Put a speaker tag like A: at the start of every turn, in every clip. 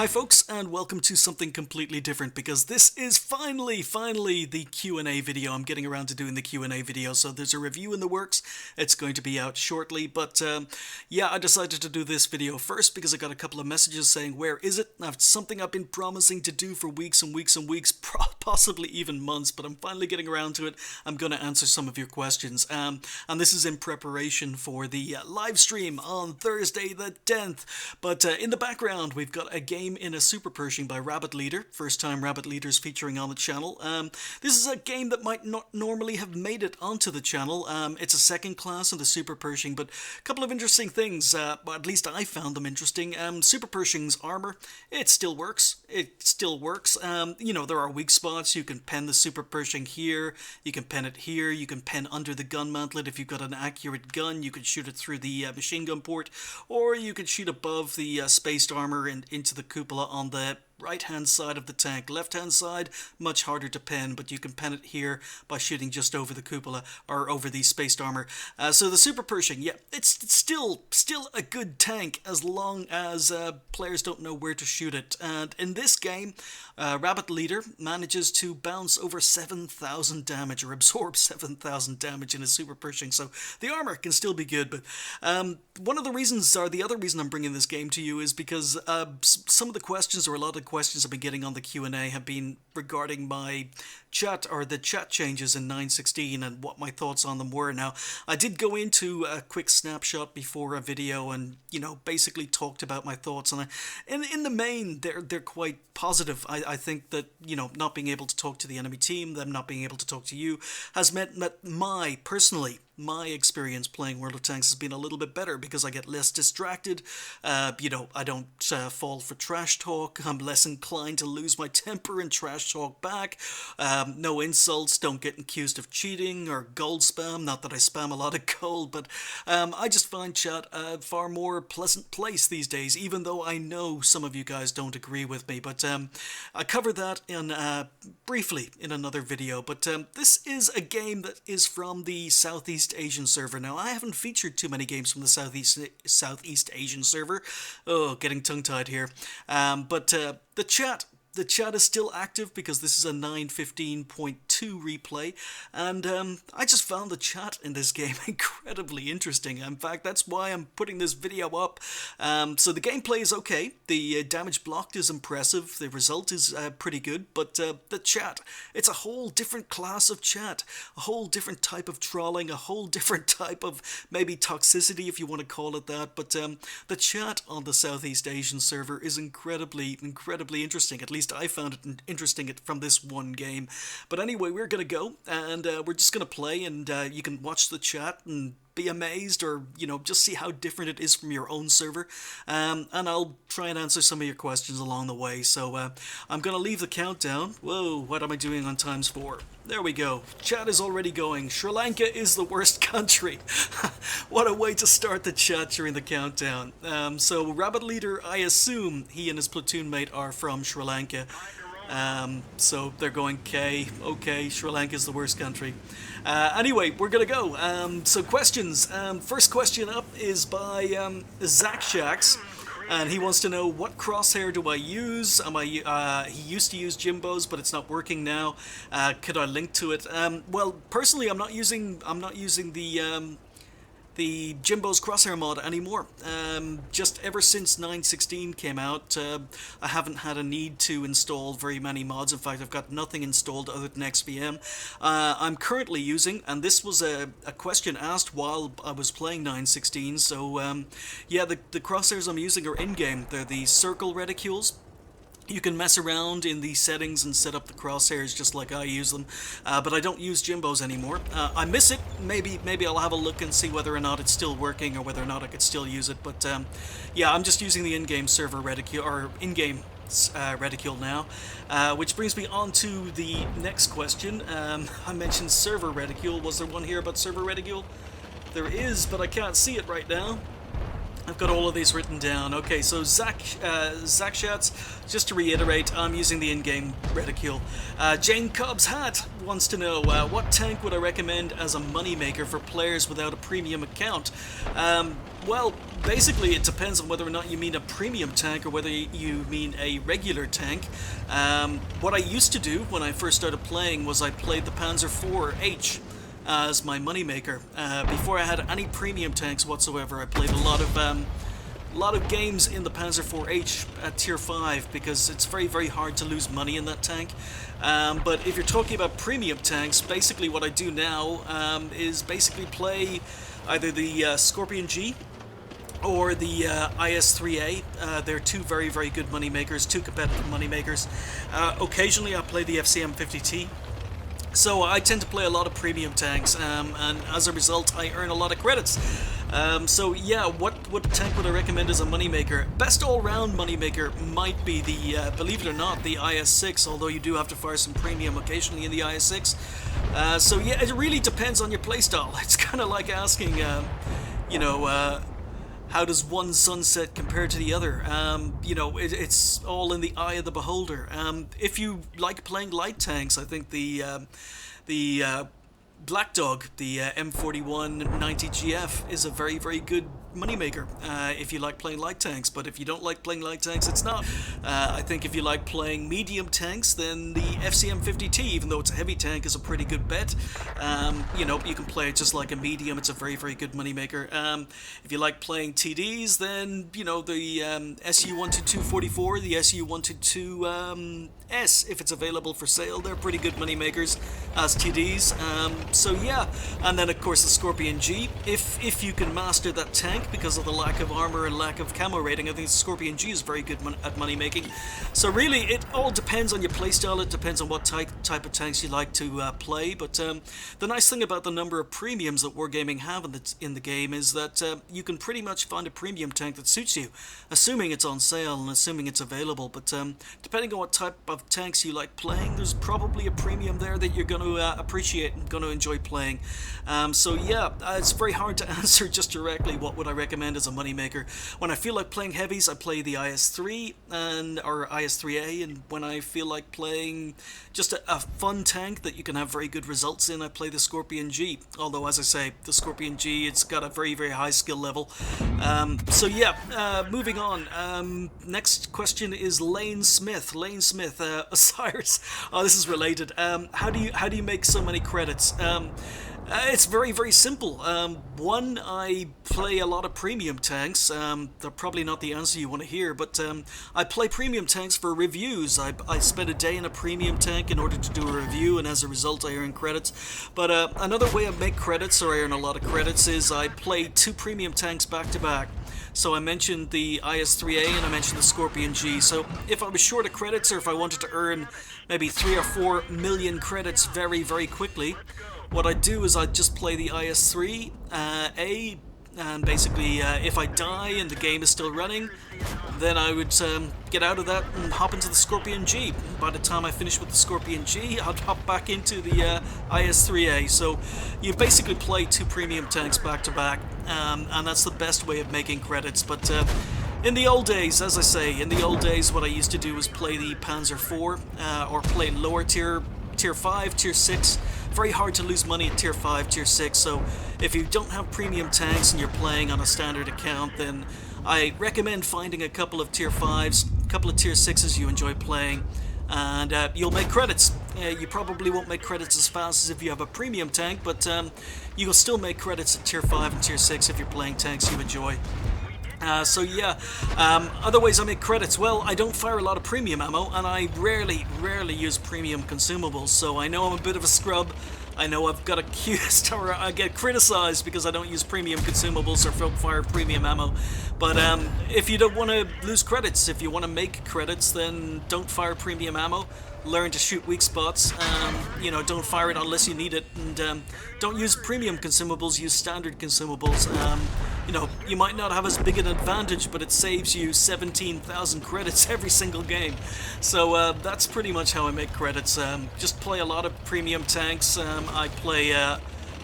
A: Hi folks, and welcome to something completely different, because this is finally the Q&A video. I'm getting around to doing the Q&A video, so there's a review in the works. It's going to be out shortly, but yeah, I decided to do this video first because I got a couple of messages saying, where is it? Now, it's something I've been promising to do for weeks and weeks and weeks, possibly even months, but I'm finally getting around to it. I'm going to answer some of your questions, and this is in preparation for the live stream on Thursday the 10th. But in the background, we've got a game in a Super Pershing by Rabbit Leader. First time Rabbit Leader's featuring on the channel. This is a game that might not normally have made it onto the channel. It's a second class in the Super Pershing, but a couple of interesting things. Well, at least I found them interesting. Super Pershing's armor, it still works. It still works. You know, there are weak spots. You can pen the Super Pershing here. You can pen it here. You can pen under the gun mantlet. If you've got an accurate gun, you can shoot it through the machine gun port, or you could shoot above the spaced armor and into the cupola on the right-hand side of the tank. Left-hand side, much harder to pen, but you can pen it here by shooting just over the cupola or over the spaced armor. So the Super Pershing, yeah, it's still a good tank as long as players don't know where to shoot it. And in this game, Rabbit Leader manages to bounce over 7,000 damage or absorb 7,000 damage in his Super Pershing, so the armor can still be good. But one of the reasons, or the other reason I'm bringing this game to you, is because some of the questions, or a lot of questions I've been getting on the Q&A, have been regarding my chat, or the chat changes in 9.16, and what my thoughts on them were. Now, I did go into a quick snapshot before a video and, you know, basically talked about my thoughts, and in the main, they're quite positive. I think that, you know, not being able to talk to the enemy team, them not being able to talk to you, has meant that my experience playing World of Tanks has been a little bit better, because I get less distracted. You know, I don't fall for trash talk. I'm less inclined to lose my temper and trash talk back. No insults, don't get accused of cheating or gold spam. Not that I spam a lot of gold, but I just find chat a far more pleasant place these days, even though I know some of you guys don't agree with me. But I covered that in briefly in another video. But this is a game that is from the Southeast Asian server. Now, I haven't featured too many games from the Southeast Asian server. Oh, getting tongue-tied here. But the chat is still active, because this is a 9.15.2 replay, and I just found the chat in this game incredibly interesting. In fact, that's why I'm putting this video up. So the gameplay is okay, the damage blocked is impressive, the result is pretty good, but the chat, it's a whole different class of chat, a whole different type of trolling, a whole different type of maybe toxicity, if you want to call it that. But the chat on the Southeast Asian server is incredibly interesting. At least I found it interesting from this one game. But anyway, we're going to go, and we're just going to play, and you can watch the chat and be amazed, or, you know, just see how different it is from your own server. And I'll try and answer some of your questions along the way. So I'm going to leave the countdown. Whoa, what am I doing on ×4? There we go. Chat is already going. Sri Lanka is the worst country. What a way to start the chat during the countdown. So Rabbit Leader, I assume he and his platoon mate are from Sri Lanka. So they're going K. Okay, Sri Lanka is the worst country. Anyway, we're gonna go. So questions. First question up is by Zach Shax, and he wants to know, what crosshair do I use? He used to use Jimbo's, but it's not working now. Could I link to it? Well, personally, I'm not using the Jimbo's crosshair mod anymore. Just ever since 9.16 came out, I haven't had a need to install very many mods. In fact, I've got nothing installed other than XVM. I'm currently using, and this was a question asked while I was playing 9.16, so yeah, the crosshairs I'm using are in-game. They're the circle reticules. You can mess around in the settings and set up the crosshairs just like I use them, but I don't use Jimbo's anymore. I miss it. Maybe I'll have a look and see whether or not it's still working, or whether or not I could still use it. But yeah, I'm just using the in-game server reticule, or in-game reticule now, which brings me on to the next question. I mentioned server reticule. Was there one here about server reticule? There is, but I can't see it right now. I've got all of these written down. Okay, so Zakshats, just to reiterate, I'm using the in-game reticule. Jane Cobb's Hat wants to know, what tank would I recommend as a moneymaker for players without a premium account? Well, basically it depends on whether or not you mean a premium tank or whether you mean a regular tank. What I used to do when I first started playing was I played the Panzer IV-H as my moneymaker. Before I had any premium tanks whatsoever, I played a lot of games in the Panzer IV-H at tier 5 because it's very, very hard to lose money in that tank. But if you're talking about premium tanks, basically what I do now is basically play either the Scorpion G or the IS-3A. They're two very, very good moneymakers, two competitive moneymakers. Occasionally I play the FCM-50T. So I tend to play a lot of premium tanks, and as a result I earn a lot of credits. So yeah, what tank would I recommend as a moneymaker? Best all-round moneymaker might be the, believe it or not, the IS-6, although you do have to fire some premium occasionally in the IS-6. So yeah, it really depends on your playstyle. It's kind of like asking, you know, how does one sunset compare to the other? You know, it's all in the eye of the beholder. If you like playing light tanks, I think the Black Dog, the M4190GF, is a very, very good moneymaker if you like playing light tanks. But if you don't like playing light tanks, it's not. I think if you like playing medium tanks, then the FCM-50T, even though it's a heavy tank, is a pretty good bet. You know, you can play it just like a medium. It's a very, very good moneymaker. If you like playing TDs, then, you know, the SU-122-44, the SU-122S, if it's available for sale, they're pretty good moneymakers as TDs. So yeah, and then of course the Scorpion G. If you can master that tank because of the lack of armor and lack of camo rating, I think the Scorpion G is very good at money making. So really, it all depends on your playstyle. It depends on what type of tanks you like to play. But the nice thing about the number of premiums that Wargaming have in the game is that you can pretty much find a premium tank that suits you, assuming it's on sale and assuming it's available. But depending on what type of tanks you like playing, there's probably a premium there that you're going to appreciate and going to enjoy playing. So yeah, it's very hard to answer just directly what would I recommend as a moneymaker. When I feel like playing heavies, I play the IS-3 or IS-3A, and when I feel like playing just a fun tank that you can have very good results in, I play the Scorpion G. Although, as I say, the Scorpion G, it's got a very, very high skill level. So yeah, moving on. Next question is Lane Smith. Lane Smith, Osiris. Oh, this is related. How do you make so many credits? It's very, very simple. One, I play a lot of premium tanks. They're probably not the answer you want to hear, but I play premium tanks for reviews. I spend a day in a premium tank in order to do a review, and as a result I earn credits. But another way I make credits, or I earn a lot of credits, is I play two premium tanks back to back. So I mentioned the IS-3A and I mentioned the Scorpion G. So if I was short of credits, or if I wanted to earn maybe 3 or 4 million credits very, very quickly, what I'd do is I'd just play the IS-3A, and basically if I die and the game is still running, then I would get out of that and hop into the Scorpion G. By the time I finish with the Scorpion G, I'd hop back into the IS-3A. So you basically play two premium tanks back to back, and that's the best way of making credits. But in the old days, as I say, in the old days what I used to do was play the Panzer IV, or play lower tier 5, tier 6. Very hard to lose money at tier 5, tier 6, so if you don't have premium tanks and you're playing on a standard account, then I recommend finding a couple of tier 5s, a couple of tier 6s you enjoy playing, and you'll make credits. You probably won't make credits as fast as if you have a premium tank, but you'll still make credits at tier 5 and tier 6 if you're playing tanks you enjoy. So yeah, other ways I make credits, well, I don't fire a lot of premium ammo, and I rarely use premium consumables, so I know I'm a bit of a scrub. I know I've got accused, or I get criticized because I don't use premium consumables or fire premium ammo. But if you don't want to lose credits, if you want to make credits, then don't fire premium ammo. Learn to shoot weak spots. You know, don't fire it unless you need it, and don't use premium consumables. Use standard consumables. You know, you might not have as big an advantage, but it saves you 17,000 credits every single game. So that's pretty much how I make credits. Just play a lot of premium tanks. I play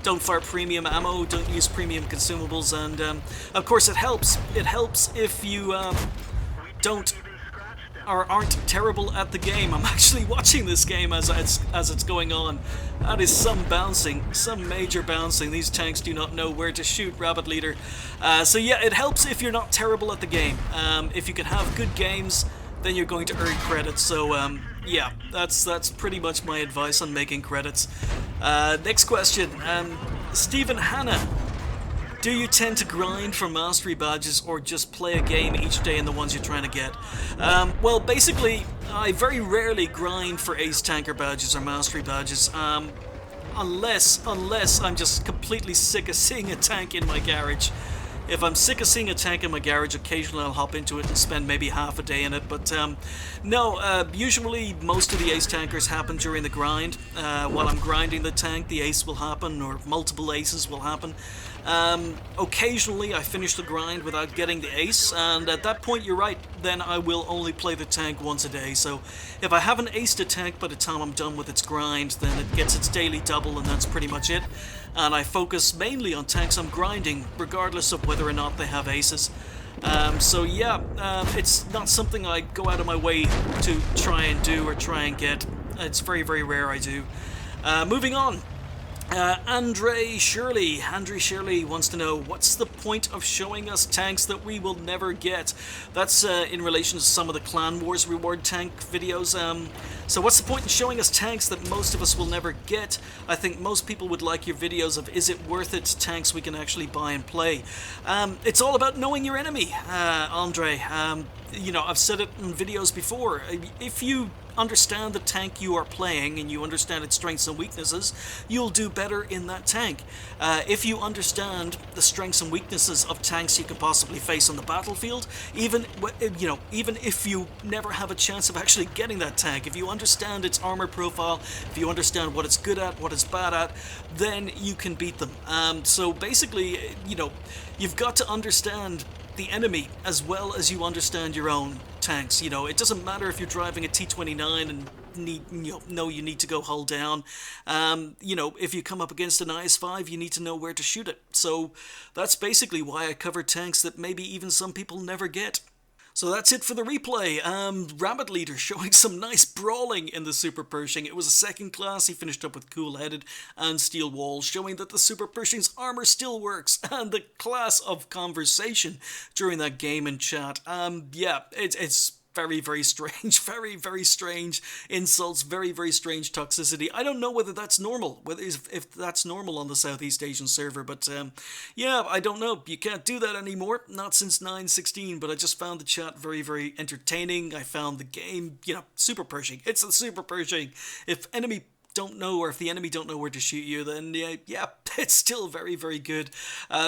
A: don't fire premium ammo, don't use premium consumables, and of course it helps. It helps if you don't or aren't terrible at the game. I'm actually watching this game as it's going on. That is some bouncing, some major bouncing. These tanks do not know where to shoot, Rabbit Leader. So yeah, it helps if you're not terrible at the game. If you can have good games, then you're going to earn credits. So yeah, that's pretty much my advice on making credits. Next question, Stephen Hanna. Do you tend to grind for mastery badges or just play a game each day in the ones you're trying to get? Well, basically, I very rarely grind for ace tanker badges or mastery badges, unless I'm just completely sick of seeing a tank in my garage. If I'm sick of seeing a tank in my garage, occasionally I'll hop into it and spend maybe half a day in it. But no, usually most of the ace tankers happen during the grind. While I'm grinding the tank, the ace will happen, or multiple aces will happen. Occasionally I finish the grind without getting the ace, and at that point, you're right, then I will only play the tank once a day. So if I haven't aced a tank by the time I'm done with its grind, then it gets its daily double, and that's pretty much it. And I focus mainly on tanks I'm grinding, regardless of whether or not they have aces. So yeah, it's not something I go out of my way to try and do or try and get. It's very, very rare I do. Moving on. Andre Shirley wants to know, what's the point of showing us tanks that we will never get? That's in relation to some of the Clan Wars reward tank videos. So what's the point in showing us tanks that most of us will never get? I think most people would like your videos of, is it worth it, tanks we can actually buy and play. It's all about knowing your enemy, Andre. You know, I've said it in videos before. If you understand the tank you are playing and you understand its strengths and weaknesses, you'll do better in that tank. If you understand the strengths and weaknesses of tanks you can possibly face on the battlefield, even if you never have a chance of actually getting that tank, if you understand its armor profile, if you understand what it's good at, what it's bad at, then you can beat them. So basically, you've got to understand the enemy as well as you understand your own tanks. It doesn't matter if you're driving a T-29 and you need to go hull down. If you come up against an IS-5, you need to know where to shoot it. So that's basically why I cover tanks that maybe even some people never get. So that's it for the replay. Rabbit Leader showing some nice brawling in the Super Pershing. It was a second class. He finished up with Cool Headed and Steel Walls, showing that the Super Pershing's armor still works, and the class of conversation during that game in chat. Yeah, it's very, very strange, very, very strange insults, very, very strange toxicity. I don't know whether that's normal, if that's normal on the Southeast Asian server, but yeah, I don't know. You can't do that anymore, not since 9.16, but I just found the chat very, very entertaining. I found the game, Super Pershing. It's the Super Pershing. If the enemy don't know where to shoot you, then yeah, it's still very, very good.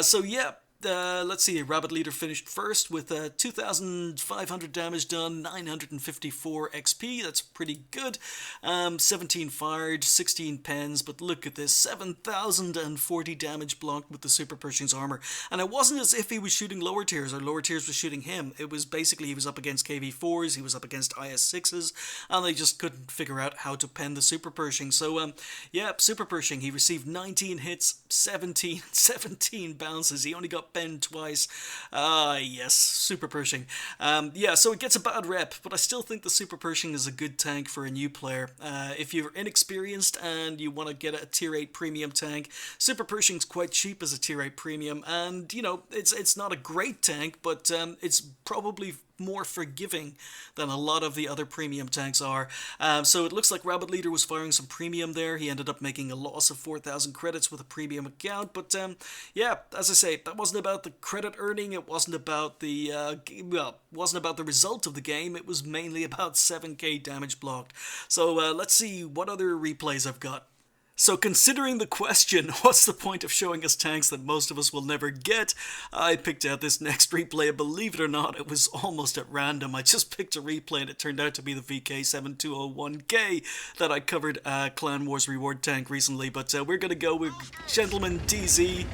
A: So yeah. Let's see, Rabbit Leader finished first with 2,500 damage done, 954 XP, that's pretty good. 17 fired, 16 pens, but look at this, 7,040 damage blocked with the Super Pershing's armor. And it wasn't as if he was shooting lower tiers, or lower tiers was shooting him. It was basically, he was up against KV4s, he was up against IS-6s, and they just couldn't figure out how to pen the Super Pershing. So, yeah, Super Pershing, he received 19 hits, 17 bounces, he only got bend twice. Yes, Super Pershing. Yeah, so it gets a bad rep, but I still think the Super Pershing is a good tank for a new player. If you're inexperienced and you want to get a tier 8 premium tank, Super Pershing's quite cheap as a tier 8 premium, and it's not a great tank, but it's probably more forgiving than a lot of the other premium tanks are. So it looks like Rabbit Leader was firing some premium there. He ended up making a loss of 4,000 credits with a premium account, but yeah, as I say, that wasn't about the credit earning, it wasn't about the result of the game, it was mainly about 7k damage blocked. So let's see what other replays I've got. So considering the question, what's the point of showing us tanks that most of us will never get, I picked out this next replay. Believe it or not, it was almost at random. I just picked a replay and it turned out to be the VK7201K that I covered Clan Wars reward tank recently. But we're going to go with Gentleman DZ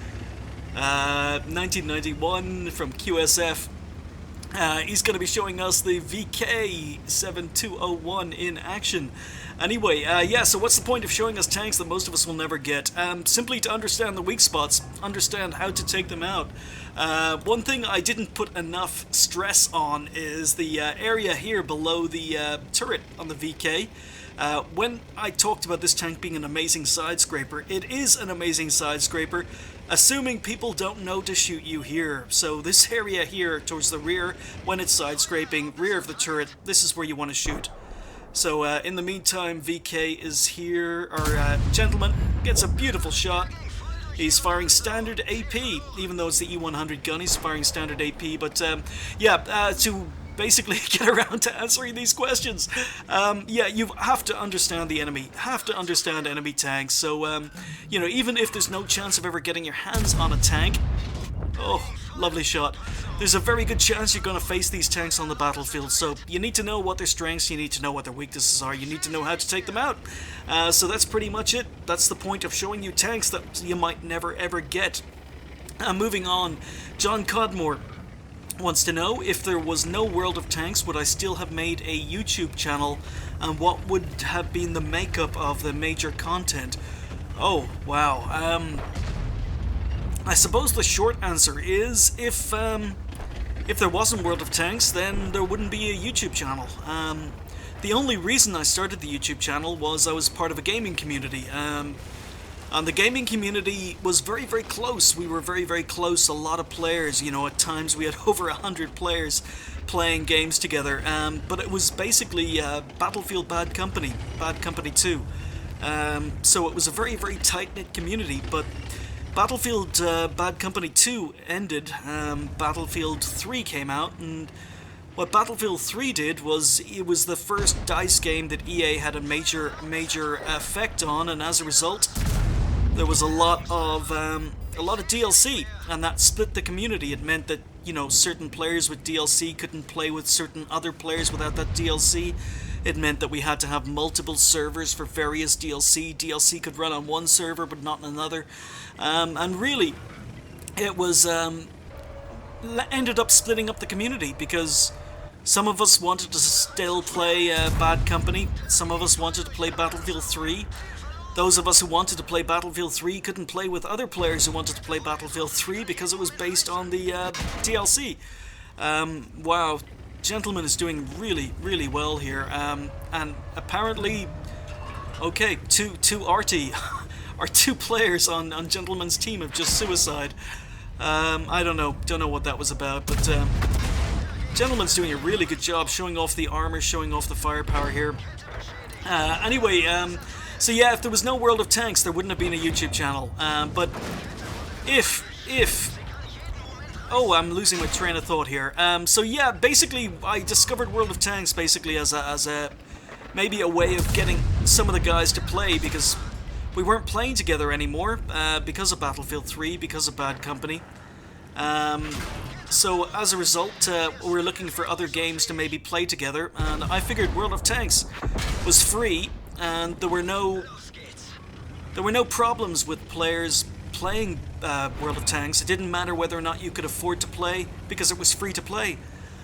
A: 1991 from QSF. He's going to be showing us the VK7201 in action. Anyway, yeah, so what's the point of showing us tanks that most of us will never get? Simply to understand the weak spots, understand how to take them out. One thing I didn't put enough stress on is the area here below the turret on the VK. When I talked about this tank being an amazing side scraper, it is an amazing side scraper, assuming people don't know to shoot you here. So this area here towards the rear, when it's side scraping, rear of the turret, this is where you want to shoot. So in the meantime, VK is here, our gentleman gets a beautiful shot. He's firing standard AP, even though it's the E100 gun, he's firing standard AP, but yeah, to basically get around to answering these questions. Yeah, you have to understand the enemy, have to understand enemy tanks, so, you know, even if there's no chance of ever getting your hands on a tank, oh, lovely shot, there's a very good chance you're going to face these tanks on the battlefield, so you need to know what their strengths, you need to know what their weaknesses are, you need to know how to take them out. So that's pretty much it. That's the point of showing you tanks that you might never ever get. Moving on, John Codmore wants to know, if there was no World of Tanks, would I still have made a YouTube channel, and what would have been the makeup of the major content? Oh, wow. I suppose the short answer is, if there wasn't World of Tanks, then there wouldn't be a YouTube channel. The only reason I started the YouTube channel was I was part of a gaming community. And the gaming community was very, very close. We were very, very close. A lot of players, you know, at times we had over 100 players playing games together. But it was basically Battlefield Bad Company 2. So it was a very, very tight-knit community. But Battlefield Bad Company 2 ended. Battlefield 3 came out, and what Battlefield 3 did was, it was the first DICE game that EA had a major effect on, and as a result, there was a lot of DLC, and that split the community. It meant that, you know, certain players with DLC couldn't play with certain other players without that DLC. It meant that we had to have multiple servers for various DLC. DLC could run on one server but not on another. And really, it was ended up splitting up the community, because some of us wanted to still play Bad Company, some of us wanted to play Battlefield 3. Those of us who wanted to play Battlefield 3 couldn't play with other players who wanted to play Battlefield 3 because it was based on the DLC. Wow, gentleman is doing really, really well here. And apparently, okay, two RT, our two players on Gentleman's team have just suicide. I don't know what that was about, but Gentleman's doing a really good job showing off the armor, showing off the firepower here. Anyway, so yeah, if there was no World of Tanks, there wouldn't have been a YouTube channel. But if oh, I'm losing my train of thought here. So yeah, basically, I discovered World of Tanks basically as a maybe a way of getting some of the guys to play, because we weren't playing together anymore because of Battlefield 3, because of Bad Company. So as a result, we were looking for other games to maybe play together, and I figured World of Tanks was free, and there were no problems with players playing World of Tanks. It didn't matter whether or not you could afford to play, because it was free to play.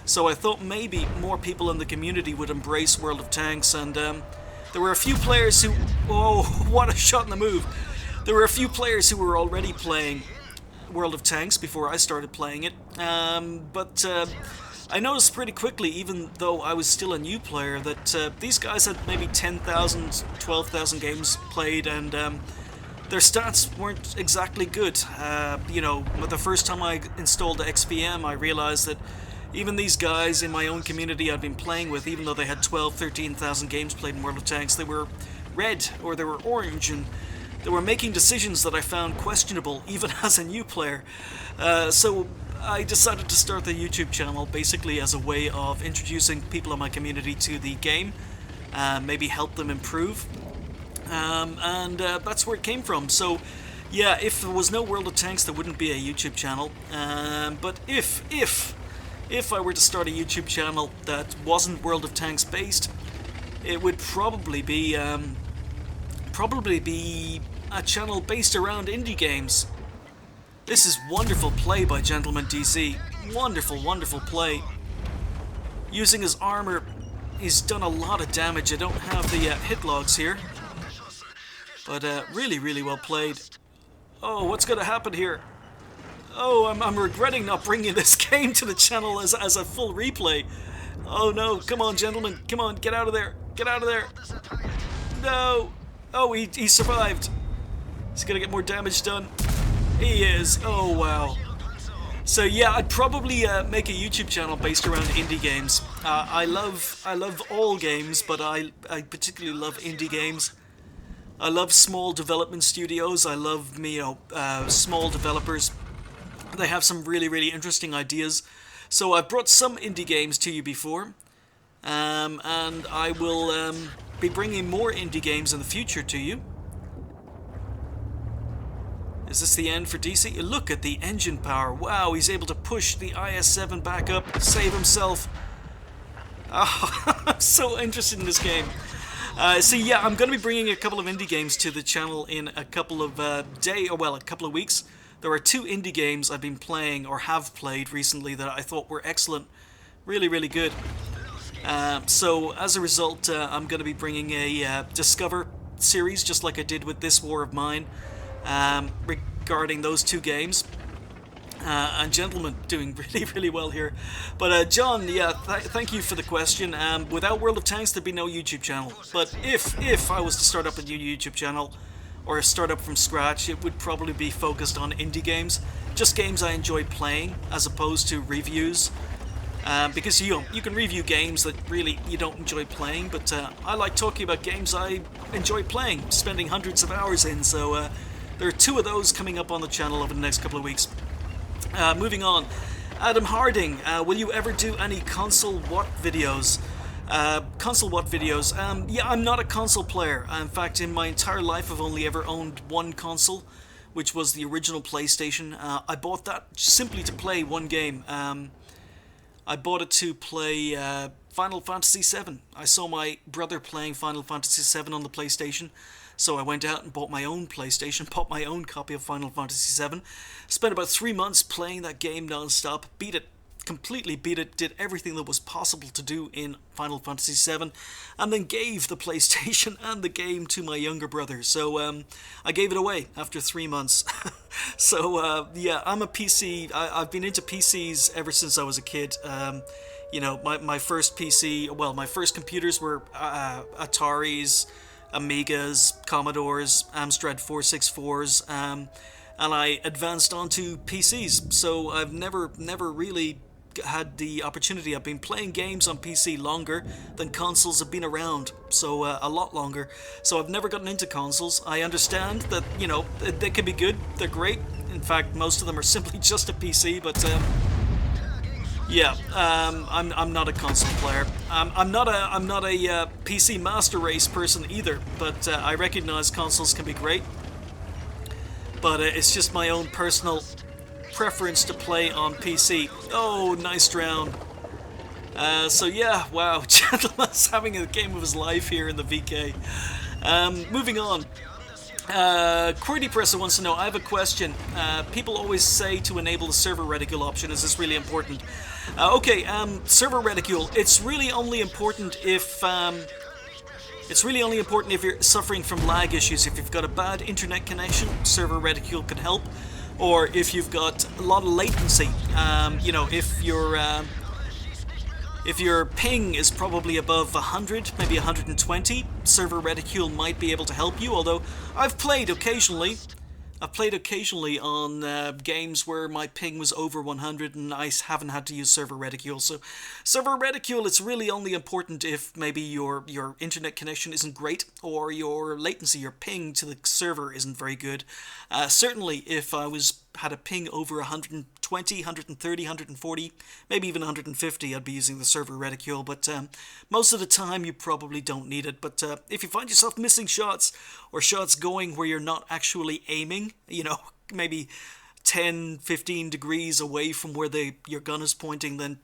A: So I thought maybe more people in the community would embrace World of Tanks, and there were a few players who... Oh, what a shot in the move! There were a few players who were already playing World of Tanks before I started playing it, but I noticed pretty quickly, even though I was still a new player, that these guys had maybe 10,000, 12,000 games played, and their stats weren't exactly good. You know, the first time I installed the XVM, I realized that even these guys in my own community I'd been playing with, even though they had 12, 13,000 games played in World of Tanks, they were red or they were orange, and they were making decisions that I found questionable, even as a new player. So I decided to start the YouTube channel basically as a way of introducing people in my community to the game, maybe help them improve, and that's where it came from. So yeah, if there was no World of Tanks, there wouldn't be a YouTube channel, but if I were to start a YouTube channel that wasn't World of Tanks based, it would probably be a channel based around indie games. This is wonderful play by Gentleman DC. Wonderful, wonderful play. using his armor, he's done a lot of damage. I don't have the hit logs here. But really, really well played. Oh, what's going to happen here? Oh, I'm regretting not bringing this game to the channel as a full replay. Oh no, come on gentlemen, come on, get out of there, get out of there. No! Oh, he survived. He's going to get more damage done. He is, oh wow. So yeah, I'd probably make a YouTube channel based around indie games. I love all games, but I particularly love indie games. I love small development studios. I love small developers. They have some really, really interesting ideas. So I've brought some indie games to you before, and I will be bringing more indie games in the future to you. Is this the end for DC? Look at the engine power. Wow, he's able to push the IS-7 back up, save himself. Oh, I'm so interested in this game. So yeah, I'm going to be bringing a couple of indie games to the channel in a couple of a couple of weeks. There are 2 indie games I've been playing or have played recently that I thought were excellent. Really, really good. So as a result, I'm going to be bringing a Discover series, just like I did with This War of Mine, regarding those 2 games. And gentlemen, doing really, really well here. But John, yeah, thank you for the question. Without World of Tanks, there'd be no YouTube channel. But if I was to start up a new YouTube channel, or start up from scratch, it would probably be focused on indie games. Just games I enjoy playing, as opposed to reviews. Because you can review games that really you don't enjoy playing, but I like talking about games I enjoy playing, spending hundreds of hours in. So there are 2 of those coming up on the channel over the next couple of weeks. Moving on, Adam Harding, will you ever do any console what videos? Yeah, I'm not a console player. In fact, in my entire life, I've only ever owned one console, which was the original PlayStation. I bought that simply to play one game. I bought it to play Final Fantasy VII. I saw my brother playing Final Fantasy VII on the PlayStation, so I went out and bought my own PlayStation, bought my own copy of Final Fantasy VII, spent about 3 months playing that game non-stop, beat it, completely beat it, did everything that was possible to do in Final Fantasy VII, and then gave the PlayStation and the game to my younger brother. So I gave it away after 3 months. So yeah, I'm a PC. I've been into PCs ever since I was a kid. You know, my first PC, well, my first computers were Ataris, Amigas, Commodores, Amstrad 464s, and I advanced onto PCs. So I've never really had the opportunity. I've been playing games on PC longer than consoles have been around, so a lot longer. So I've never gotten into consoles. I understand that, you know, they can be good, they're great. In fact, most of them are simply just a PC, but yeah, I'm not a console player. I'm not a PC master race person either, but I recognize consoles can be great. But it's just my own personal preference to play on PC. Oh, nice drown. So yeah, wow, gentleman's having a game of his life here in the VK. Moving on. Query Presser wants to know, I have a question. People always say to enable the server reticule option. Is this really important? Okay, server reticule. It's really only important if you're suffering from lag issues. If you've got a bad internet connection, server reticule can help. Or if you've got a lot of latency, you know, if your ping is probably above 100, maybe 120, server reticule might be able to help you. Although I've played occasionally on games where my ping was over 100 and I haven't had to use server reticule. So server reticule, it's really only important if maybe your internet connection isn't great, or your latency, your ping to the server isn't very good. Certainly if I had a ping over 120, 130, 140, maybe even 150, I'd be using the server reticule, but most of the time you probably don't need it. But if you find yourself missing shots, or shots going where you're not actually aiming, you know, maybe 10, 15 degrees away from where your gun is pointing, then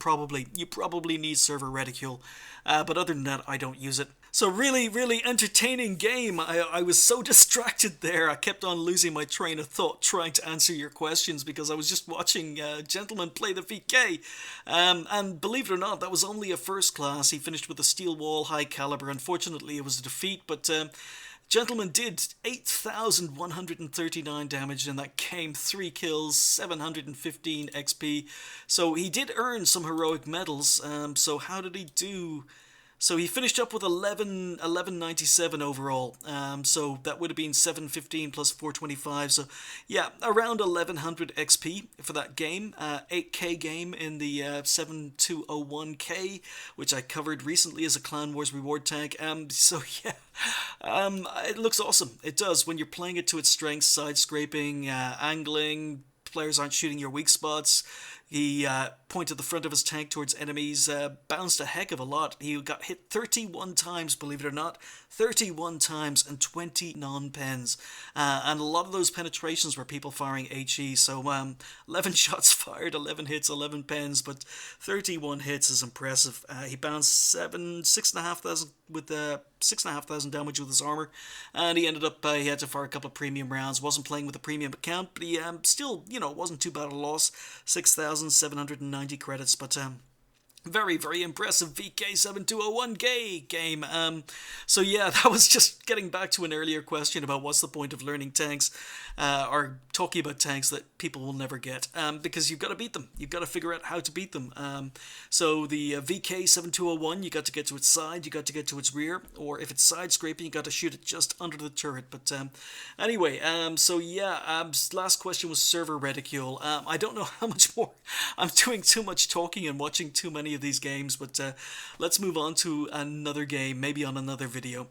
A: you probably need server reticule. But other than that, I don't use it. So really, really entertaining game. I was so distracted there. I kept on losing my train of thought trying to answer your questions because I was just watching Gentleman play the VK. And believe it or not, that was only a first class. He finished with a steel wall, high caliber. Unfortunately, it was a defeat, but Gentleman did 8,139 damage in that game, 3 kills, 715 XP. So he did earn some heroic medals. So how did he do? So he finished up with 1197 overall. So that would have been 715 plus 425. So yeah, around 1100 XP for that game. 8K game in the 7201K, which I covered recently as a Clan Wars reward tag. So yeah, it looks awesome. It does when you're playing it to its strengths: side scraping, angling. Players aren't shooting your weak spots. He pointed the front of his tank towards enemies, bounced a heck of a lot. He got hit 31 times, believe it or not. 31 times and 20 non-pens. And a lot of those penetrations were people firing HE. So 11 shots fired, 11 hits, 11 pens, but 31 hits is impressive. He bounced 6,500 with 6,500 damage with his armor, and he ended up he had to fire a couple of premium rounds. Wasn't playing with a premium account, but he still, wasn't too bad a loss. 6,790 credits, but very, very impressive VK7201 game. So yeah, that was just getting back to an earlier question about what's the point of learning tanks, or talking about tanks that people will never get, because you've got to beat them. You've got to figure out how to beat them. So the VK7201, you got to get to its side, you got to get to its rear, or if it's side scraping, you got to shoot it just under the turret. But anyway, so yeah, last question was server reticule. I don't know how much more. I'm doing too much talking and watching too many of these games, but let's move on to another game, maybe on another video.